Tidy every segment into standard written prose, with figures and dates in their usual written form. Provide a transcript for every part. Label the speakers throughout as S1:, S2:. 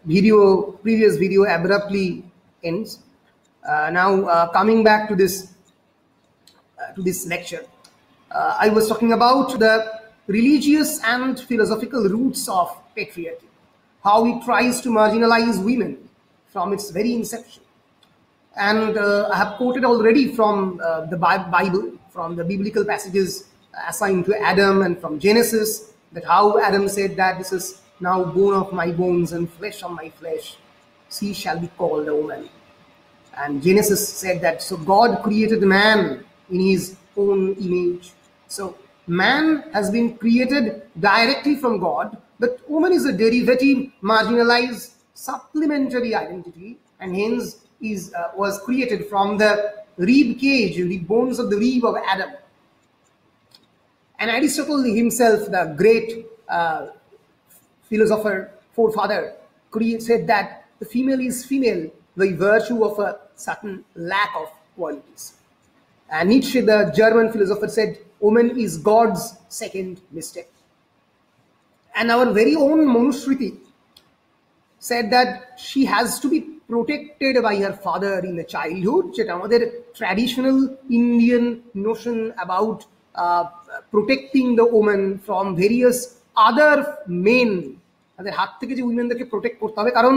S1: previous video abruptly ends. Now coming back to this lecture, I was talking about the religious and philosophical roots of patriarchy, how it tries to marginalize women from its very inception. And I have quoted already from the Bible, from the biblical passages assigned to Adam and from Genesis, that how Adam said that this is now bone of my bones and flesh of my flesh, she shall be called a woman. And Genesis said that, so God created man in his own image. So man has been created directly from God, but woman is a derivative, marginalized, supplementary identity, and hence was created from the rib cage, the bones of the rib of Adam. And Aristotle himself, the great philosopher, forefather, said that the female is female by virtue of a certain lack of qualities. And Nietzsche, the German philosopher, said woman is God's second mistake. And our very own Manusmriti said that she has to be protected by her father in the childhood. যেটা আমাদের traditional Indian notion about protecting the woman from various other men, তাদের হাত থেকে যে উইমেনদেরকে protect করতে হবে, কারণ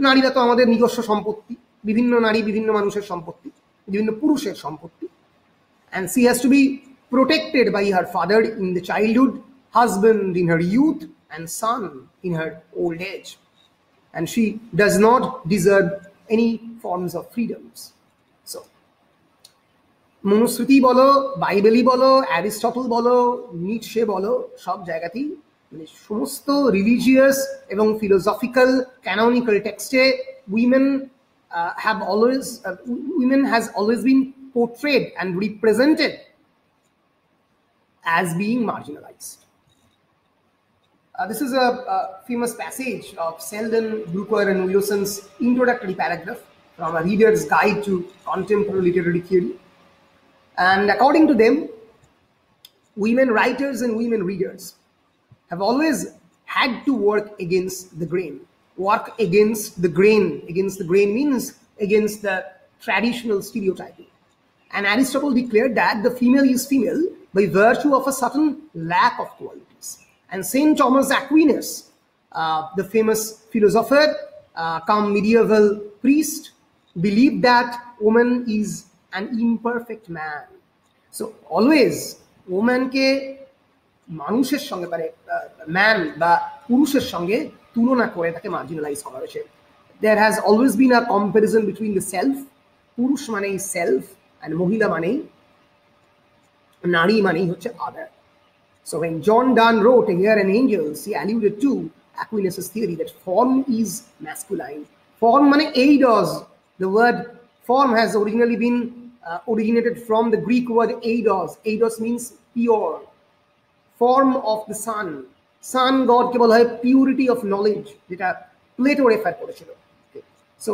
S1: নারীরা তো আমাদের নিজস্ব সম্পত্তি, বিভিন্ন নারী বিভিন্ন মানুষের সম্পত্তি, বিভিন্ন পুরুষের সম্পত্তি, and she has to be protected by her father in the childhood, husband in her youth, and son in her old age. And she does not deserve any forms of freedoms. So, Manusmriti bolo, Bible bolo, Aristotle bolo, Nietzsche bolo, সব জায়গাতেই মানে সমস্ত religious এবং philosophical canonical texte women has always been portrayed and represented as being marginalized. This is a famous passage of Selden, Brooker, and Wilson's introductory paragraph from a reader's guide to contemporary literary theory. And according to them, women writers and women readers have always had to work against the grain. Work against the grain. Against the grain means against the traditional stereotyping. And Aristotle declared that the female is female by virtue of a certain lack of qualities. And Saint Thomas Aquinas, the famous philosopher, come medieval priest, believed that woman is an imperfect man. So always woman ke মানুষের সঙ্গে মানে man বা পুরুষের সঙ্গে তুলনা করে তাকে marginalise করা হয়েছে. There has always been a comparison between the self, পুরুষ মানেই self, and মহিলা মানেই নারী মানেই হচ্ছে other. So when John Donne wrote Here an Angel, he alluded to Aquinas' theory that form is masculine. Form mane eidos. The word form has originally been originated from the Greek word eidos. Eidos means pure. Form of the sun. Sun god ke bola hoy purity of knowledge, jeta Plato refer korechilo. So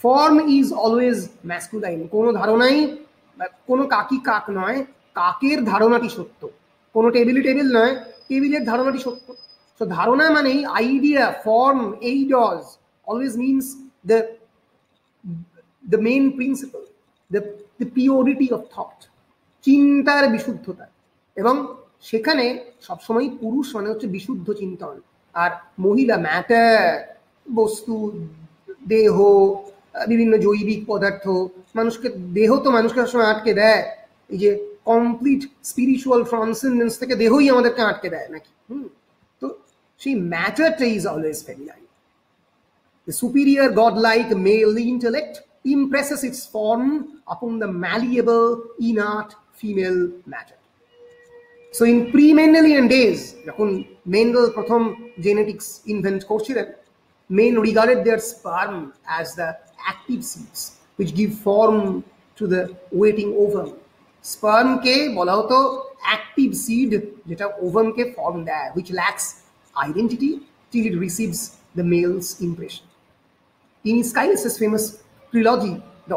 S1: form is always masculine. Kono dharonai kono kaki kak noy, kaker dharonati sotto. কোনো table নয়, টেবিলের ধারণাটি সত্য. So ধারণা মানেই idea, form, eidos always means the main principle, the purity of thought, চিন্তার বিশুদ্ধতা. এবং সেখানে সবসময় পুরুষ মানে হচ্ছে বিশুদ্ধ চিন্তন, আর মহিলা ম্যাটার, বস্তু, দেহ, বিভিন্ন জৈবিক পদার্থ. মানুষকে দেহ তো মানুষকে সবসময় আটকে দেয়, এই যে কমপ্লিট স্পিরিচুয়াল ট্রান্সেন্ডেন্স থেকে দেহই আমাদেরকে আটকে দেয় নাকি? তো সেই ম্যাটারটা is always feminine. The superior godlike male intellect impresses its form upon the malleable inert female matter. So in pre-Mendelian days, যখন মেন্ডেল প্রথম জেনেটিক্স ইনভেন্ট করছিলেন, men regarded their sperm as the active seeds which give form to the waiting ovum. Sperm ke bola hoto active seed jeta ovum ke form deয়, which lacks identity till it receives the male's impression. In Aeschylus' famous trilogy, the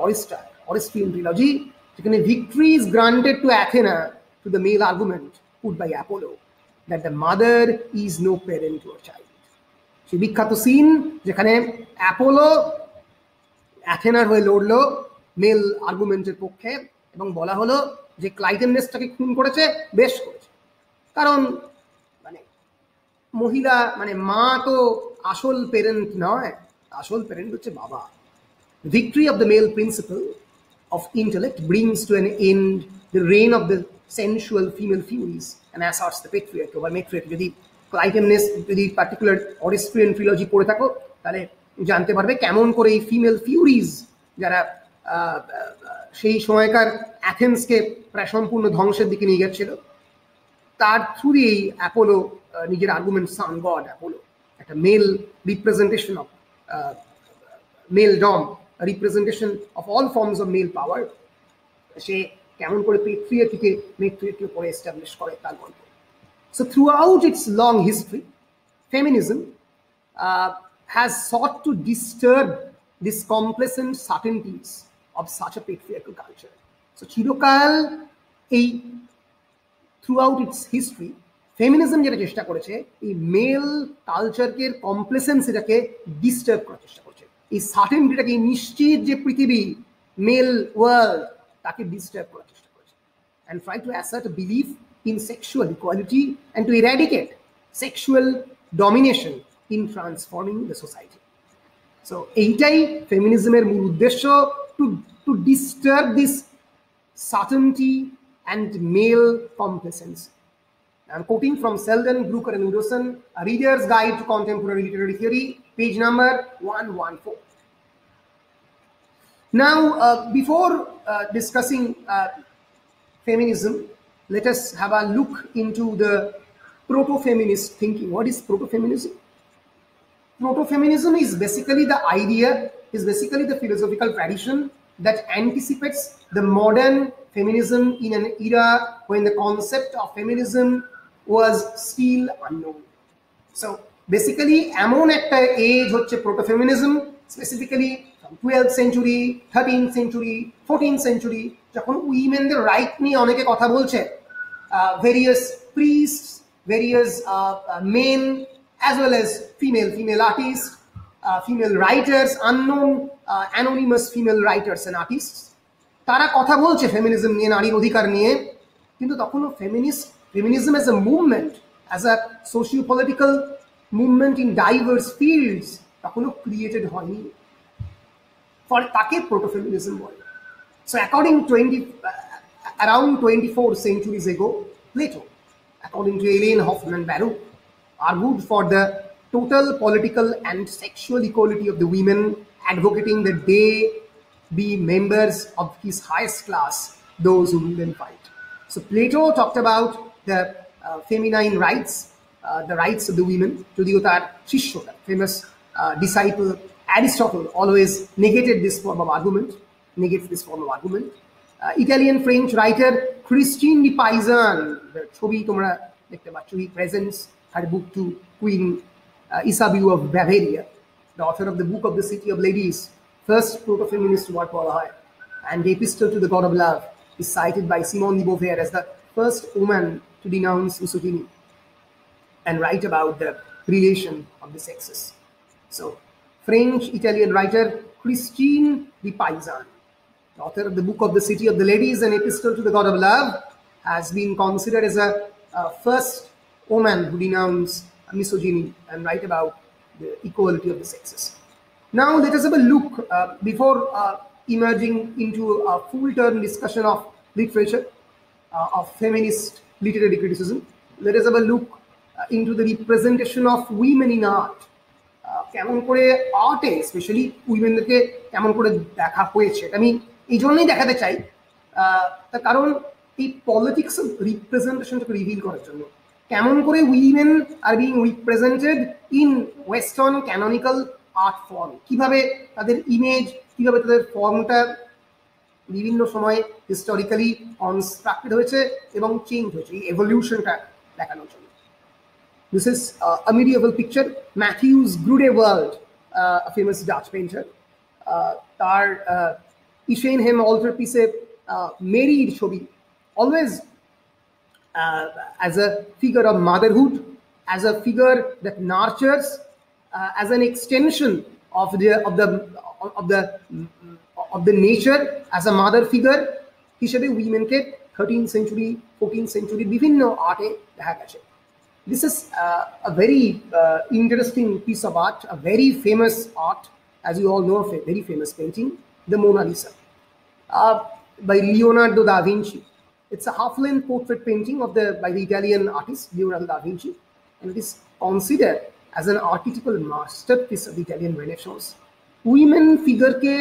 S1: Orestean trilogy, যেখানে victory is granted to Athena to the male argument put by Apollo that the mother is no parent to her child. সেই বিখ্যাত scene যেখানে Apollo অ্যাথেনার হয়ে লড়লো mail আর্গুমেন্টের পক্ষে এবং বলা হলো যে ক্লাইটেমনেসটাকে খুন করেছে, বেশ করেছে, কারণ মানে মহিলা মানে মা তো আসল পেরেন্ট নয়, আসল পেরেন্ট হচ্ছে বাবা। Victory of the male principle of intellect brings to an end the reign of the sensual female furies and asserts the patriarchy over matriarchy. যদি ক্লাইটেমনেস যদি পার্টিকুলার অরিস্ট্রিয়ান ট্রিলজি পড়ে থাকো তাহলে জানতে পারবে কেমন করে এই ফিমেল ফিউরিজ যারা সেই সময়কার অ্যাথেন্সকে প্রায় সম্পূর্ণ ধ্বংসের দিকে নিয়ে যাচ্ছিল, তার থ্রু দিয়েই অ্যাপোলো নিজের আর্গুমেন্ট সান গড অ্যাপোলো একটা মেল রিপ্রেজেন্টেশন অফ মেল ডম, representation of all forms of male power, সে কেমন করে পেট্রিয়ার্কিকে মেট্রিয়ার্কির উপরে এস্টাবলিশ করে তার গল্প। So throughout its long history, feminism has sought to disturb these complacent certainties of such a patriarchal culture. So চিরকাল এই throughout its history, ফেমিনিজম যেটা চেষ্টা করেছে এই মেল কালচারকে কমপ্লেসেন্সিটাকে ডিস্টার্ব করার চেষ্টা করছে, এই সার্টেনটিটাকে নিশ্চিত যে পৃথিবী মেল ওয়ার্ল্ড তাকে ডিস্টার্ব করার চেষ্টা করেছে, and try to assert a belief in sexual equality and to eradicate sexual domination in transforming the society. So এইটাই ফেমিনিজমের মূল উদ্দেশ্য, to disturb this certainty and male complacency. I'm quoting from Selden, Brooker and Wilson, A Reader's Guide to Contemporary Literary Theory, page number 114. Now, before discussing feminism, let us have a look into the proto-feminist thinking. What is proto-feminism? Proto-feminism is basically the idea, is basically the philosophical tradition that anticipates the modern feminism in an era when the concept of feminism was still unknown. So basically এমন একটা age হচ্ছে proto-feminism, specifically from 12th century, 13th century, 14th century, যখন উইমেনদের right নিয়ে অনেকে কথা বলছে, various priests, various men as well as female artists, female writers, unknown anonymous female writers and artists, তারা কথা বলছে ফেমিনিজম নিয়ে, নারীর অধিকার নিয়ে, কিন্তু তখনও feminism as a movement, as a socio-political movement in diverse fields তখনও ক্রিয়েটেড হয়নি, ফলে তাকে proto-feminism বলে। So around 24 centuries ago, Plato, according to Elaine Hoffman Baruch, argued for the total political and sexual equality of the women, advocating that they be members of his highest class, those who will then fight. So Plato talked about the feminine rights, the rights of the women. যদিও তার শিষ্য, famous disciple Aristotle always negated this form of argument, Italian French writer Christine de Pizan, ছবি তোমরা দেখতে পাচ্ছ, he presents her book to Queen Isabel of Bavaria, the author of the Book of the City of Ladies, first proto-feminist work বলা হয়, and the Epistle to the God of Love is cited by Simone de Beauvoir as the first woman to denounce misogyny and write about the relation of the sexes. So French-Italian writer Christine de Pizan, the author of the Book of the City of the Ladies and Epistle to the God of Love, has been considered as a first woman who denounced misogyny and write about the equality of the sexes. Now let us have a look, before emerging into a full-term discussion of literature, of feminist literary criticism, let us have a look into the representation of women in art. কেমন করে আর্টে specially উইমেনদেরকে কেমন করে দেখা হয়েছে, আমি এই জন্যই দেখাতে চাই, তার কারণ এই পলিটিক্স অফ রিপ্রেজেন্টেশনটাকে রিভিল করার জন্য কেমন করে women are being represented in western canonical art form, কিভাবে তাদের ইমেজ, কিভাবে তাদের ফর্মটা বিভিন্ন সময় হিস্টোরিক্যালি কনস্ট্রাক্টেড হয়েছে এবং চেঞ্জ হয়েছে, এই এভলিউশনটা দেখানোর জন্য। This is a medieval picture, Matthew's Grudewald, a famous Dutch painter. তার ইশেনহেম altarpiece মেরির ছবি, always as a figure of motherhood, as a figure that nurtures, as an extension of the nature, as a mother figure হিসেবে উইমেনকে 13th century 14th century বিভিন্ন আর্টে দেখা গেছে। This is a very interesting piece of art, a very famous art, as you all know of a very famous painting, the Mona Lisa, by Leonardo da Vinci. It's a half-length portrait painting by the Italian artist Leonardo da Vinci, and it is considered as an archetypal masterpiece of the Italian Renaissance. Women figure ke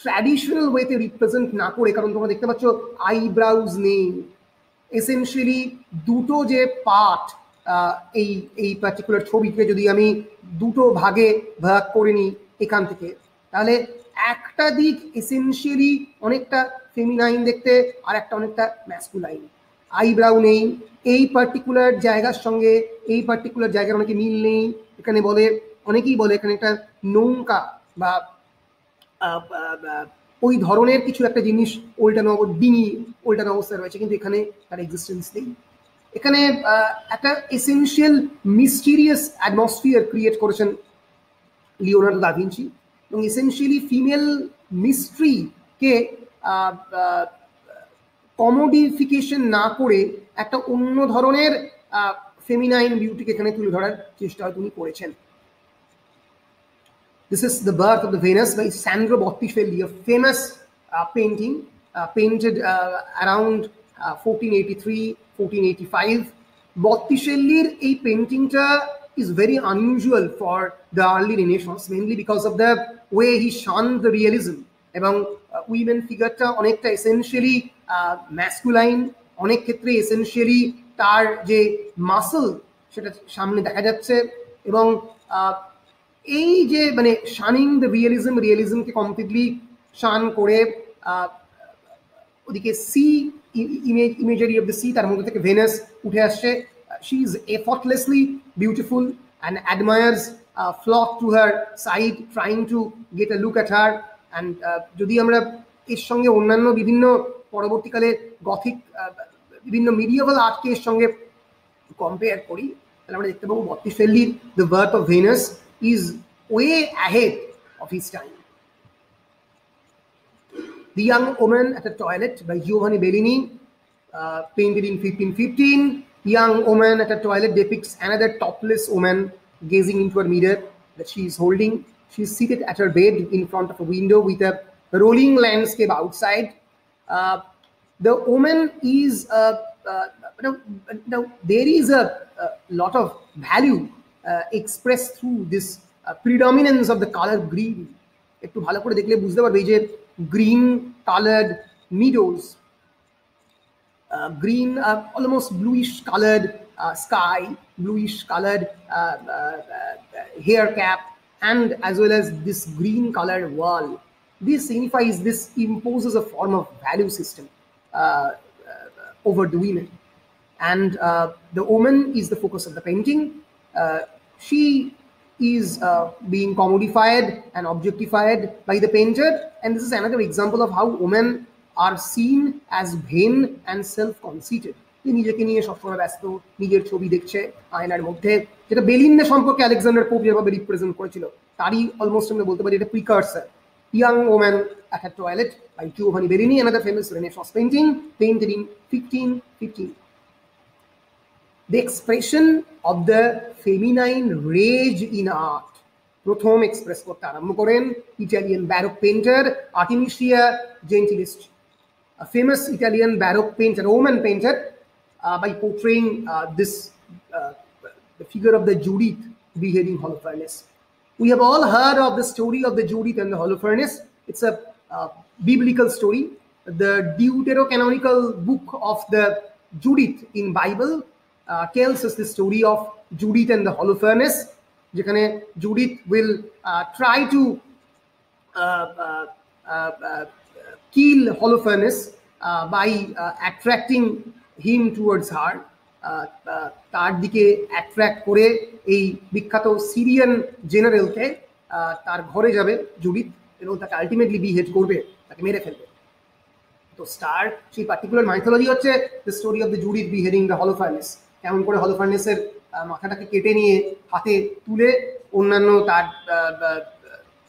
S1: traditional ওয়েতে represent না করে, কারণ তোমরা দেখতে পাচ্ছ eyebrows নেই, essentially দুটো যে পার্ট এই পার্টিকুলার ছবিকে যদি আমি দুটো ভাগে ভাগ করে নিই এখান থেকে, তাহলে একটা দিক এসেনশিয়ালি অনেকটা ফেমিনাইন দেখতে, আর একটা অনেকটা ম্যাসকুলাইন। আইব্রাউ নেই, এই পার্টিকুলার জায়গার সঙ্গে এই পার্টিকুলার জায়গার অনেকে মিল নেই। এখানে অনেকেই বলে এখানে একটা নৌকা বা ওই ধরনের কিছু একটা জিনিস উল্টানো, ডিঙি উল্টানো অবস্থায় রয়েছে, কিন্তু এখানে তার এক্সিস্টেন্স নেই। এখানে একটা এসেনশিয়াল মিস্টিরিয়াস অ্যাটমসফিয়ার ক্রিয়েট করেছেন লিওনার্দো দা ভিঞ্চি, এবং এসেনশিয়ালি ফিমেল মিস্ট্রিকে কমোডিফিকেশন না করে একটা অন্য ধরনের ফেমিনাইন বিউটিকে এখানে তুলে ধরার চেষ্টা তিনি করেছেন। This is The Birth of the Venus by Sandro Botticelli, a famous painting painted around 1483-1485. Botticelli's এই পেইন্টিংটা is very unusual for the early Renaissance, mainly because of the way he shunned the realism. এবং women ফিগারটা অনেকটা essentially masculine, অনেক ক্ষেত্রে essentially তার যে muscle সেটা সামনে দেখা যাচ্ছে, এবং এই যে মানে শানিং দ্য রিয়েলিজমকে কমপ্লিটলি শান করে ওদিকে sea imagery of the sea, তার মধ্যে থেকে ভেনাস উঠে আসছে। She is effortlessly beautiful and admirers flock to her side, trying to get a look at her. And যদি আমরা এর সঙ্গে অন্যান্য বিভিন্ন পরবর্তীকালে গথিক বিভিন্ন মিডিয়েভাল আর্টকে এর সঙ্গে কম্পেয়ার করি, তাহলে আমরা দেখতে পাবো বত্তিসেল্লির the birth of Venus is way ahead of his time. The Young Woman at a Toilet by Giovanni Bellini, painted in 1515. The Young Woman at a Toilet depicts another topless woman gazing into a mirror that she is holding. She is seated at her bed in front of a window with a rolling landscape outside. The woman is now there is a lot of value expressed through this predominance of the color green. একটু ভালো করে দেখলে বুঝতে পারবে যে green colored meadows, green almost bluish colored sky, bluish colored hair cap, and as well as this green colored wall. This signifies, this imposes a form of value system over the women, and the woman is the focus of the painting. She is being commodified and objectified by the painter, and this is another example of how women are seen as vain and self-conceited. নিজেকে নিয়ে সবসময় ব্যস্ত, নিজের ছবি দেখছে আয়নার মধ্যে, যেটা বেলিনে সম্পর্কে আলেকজান্ডার পোপ যেভাবে রিপ্রেজেন্ট করেছিল তারই অলমোস্ট আমরা বলতে পারি এটা প্রিকার্সার। Young Woman at a Toilet by Giovanni Bellini, another famous Renaissance painting painted in 1515. The expression of the feminine rage in art প্রথম এক্সপ্রেস করতে আরম্ভ করেন Italian baroque painter Artemisia Gentileschi, a famous Italian Baroque painter, Roman painter, by portraying the figure of the Judith beheading Holofernes. We have all heard of the story of the Judith and the Holofernes. It's a biblical story. The Deuterocanonical book of the Judith in Bible tells us the story of Judith and the Holofernes, যেখানে Judith will try to kill Holofernes by attracting him towards her. তার দিকে attract করে এই বিখ্যাত Syrian জেনারেলকে তার ঘরে যাবে Judith এবং তাকে আলটিমেটলি বিহেড করবে, তাকে মেরে ফেলবে। তো স্টার সেই পার্টিকুলার মাইথোলজি হচ্ছে the story of the Judith beheading the Holofernes, কেমন করে হলোফার্নেসের মাথাটাকে কেটে নিয়ে হাতে তুলে অন্যান্য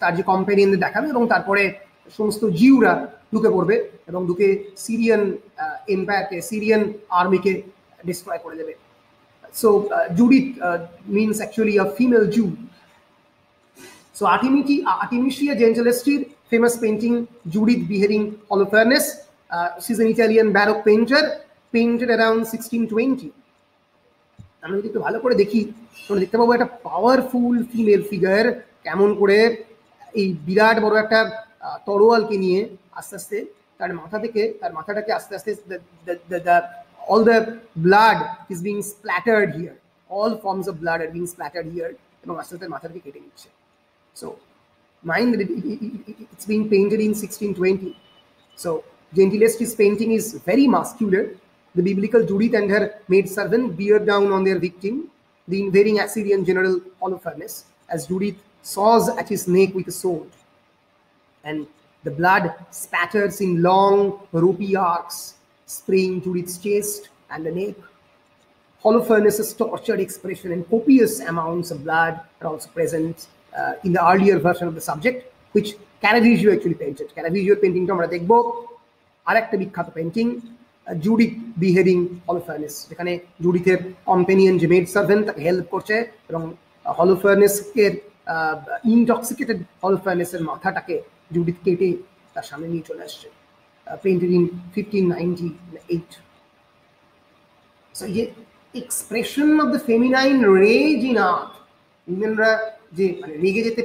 S1: তার যে কম্পেনিয়নদের দেখাবে, এবং তারপরে সমস্ত জিউরা ঢুকে পড়বে এবং ঢুকে সিরিয়ান এম্পায়ারকে, সিরিয়ান আর্মিকে ডিস্ট্রয় করে দেবে। So Judith means actually a female Jew. So Artemisia Gentileschi's famous painting Judith beheading Holofernes. She's an Italian Baroque painter, painted around 1620. আমরা যদি একটু ভালো করে দেখি তাহলে দেখতে পাবো একটা পাওয়ারফুল ফিমেল ফিগার কেমন করে এই বিরাট বড় একটা তরোয়ালকে নিয়ে আস্তে আস্তে তার মাথাটাকে আস্তে আস্তে all the blood is being splattered here. All forms of blood are being splattered here. এবং আস্তে আস্তে মাথাটাকে কেটে নিচ্ছে। So mind that it's being painted in 1620. So Gentileschi's painting is very muscular. The biblical Judith and her maidservant bear down on their victim, the invading Assyrian general Holofernes, as Judith saws at his neck with a sword. And the blood spatters in long, ropey arcs, spraying Judith's chest and the neck. Holofernes' tortured expression and copious amounts of blood are also present in the earlier version of the subject, which Caravaggio actually painted. Caravaggio painting to আমরা দেখব আরেকটা বিখ্যাত painting Judith বিহেডিং হলোফার্নেস, যেখানে জুডিথের companion যে maid servant তাকে help করছে এবং হলোফার্নেসের intoxicated হলোফার্নেসের মাথাটাকে জুডিথ কেটে তার সামনে নিয়ে চলে আসছে। Painted in 1598. So the expression of the feminine rage in art, womenরা যে মানে রেগে যেতে